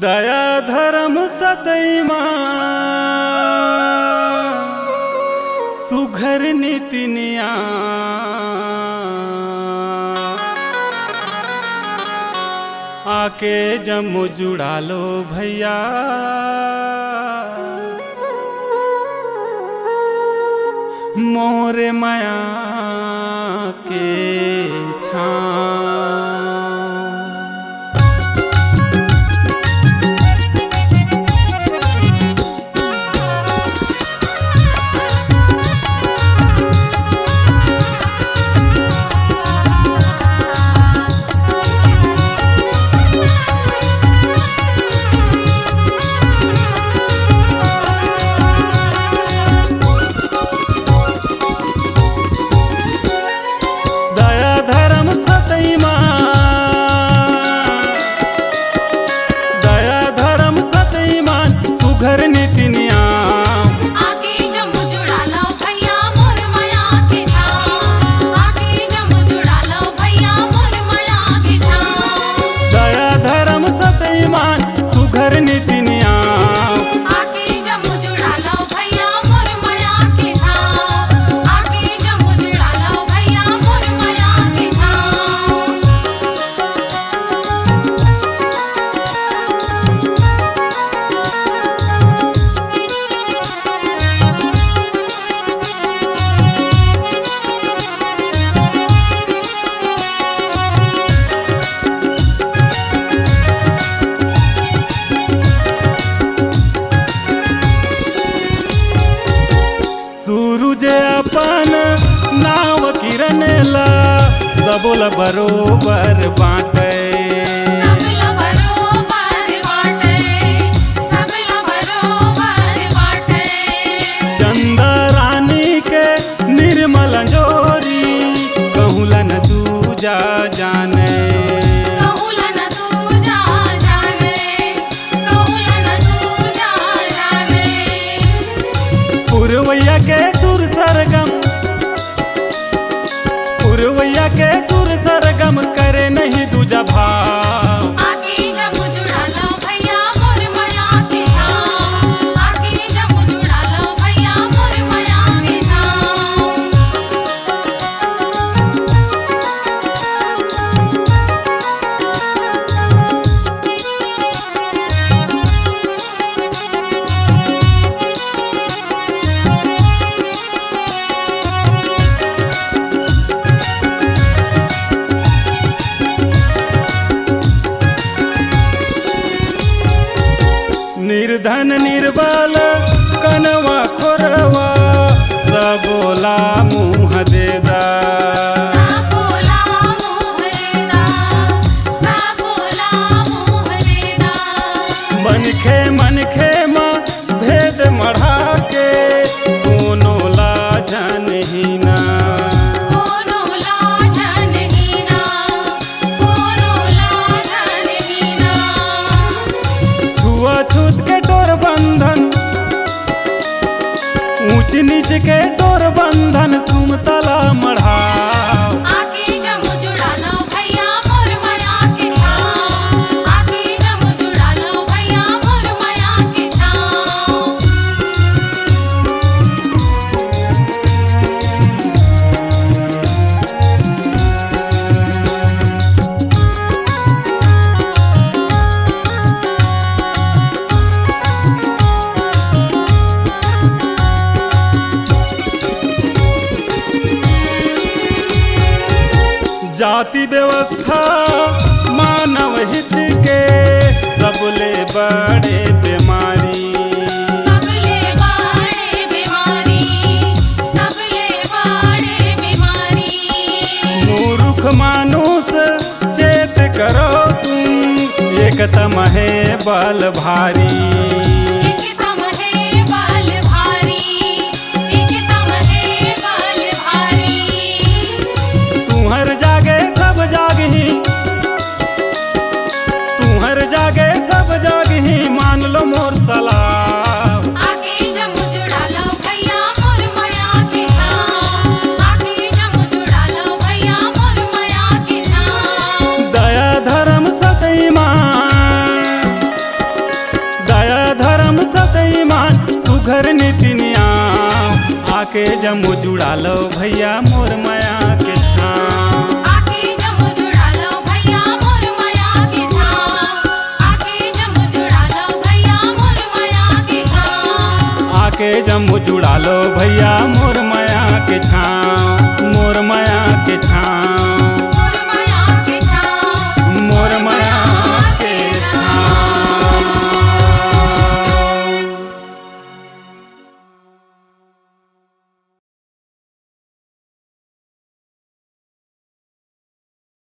दया धर्म सतैमा सुघर नीति निया आके जम्मू जुड़ा लो भैया। मोरे माया के छाँव घर नीति नियम आके जम्मू जुड़ा लो भैया मोर माया के छाँव। आके जम्मू जुड़ा लो भैया मोर माया के छाँव। दया धर्म सतैमान सुघर नीति नियम आके जम्मू जुड़ा लो भैया मोर माया के छाँव। आके जम्मू जुड़ा लो भैया मोर माया के छाँव। सूरज अपन नाव किरण ला सबोल बरोबर बाटे। सबला बरोबर बाटे, सबला बरोबर बाटे। चंदा रानी के निर्मल जोरी कहूला न दूजा जाने। कहूला न दूजा जाने, कहूला न दूजा जाने। पुरवैया के सुर सरगम, पुरवैया के सुर सरगम करे नहीं दूजा भाव। आके जम्मू जुड़ा लो भैया मोर माया के छाँव। आके जम्मू जुड़ा लो भैया मोर माया के छाँव। निर्धन निर्बल कनवा खोरवा सबोला मुँह देदा। साबोला मुँह देदा, साबोला मुँह देदा। मनखे मनखे माँ भेद मढ़ा के कोनो लाजन ही ना। कोनो लाजन ही ना, कोनो लाजन ही ना। छुआछूत के डोर बंधन, ऊंच नीच के डोर बंधन सुमतला मढ़ाव। आके जम्मू जुड़ा लो भैया मोर माया के छाँव। आके जम्मू जुड़ा लो भैया मोर माया के छाँव। जाति व्यवस्था मानव हित के सबले बड़े बीमारी। सबले बड़े बीमारी, सबले बड़े बीमारी। मूर्ख मानुष चेत करो तुम एक तम है बल भारी। एक तम है बल भारी, एक तम है बल भारी। तुम्हर जागे सब जागही, तुम्हर जागे सब जागही मान लो मोर सलाह। आके जम्मू जुड़ा लो भैया मोर माया के छाँव। आके जम्मू जुड़ा लो भैया मोर माया के छाँव। दया धर्म सतैमा आके जम्मू जुड़ा लो भैया मोर माया के छाँव। आके जम्मू जुड़ा लो भैया मोर माया की छाँव। आके जम्मू जुड़ा लो भैया मोर माया की छाँव। आके जम्मू जुड़ा लो भैया मोर माया के छाँव, मोर माया के छाँव।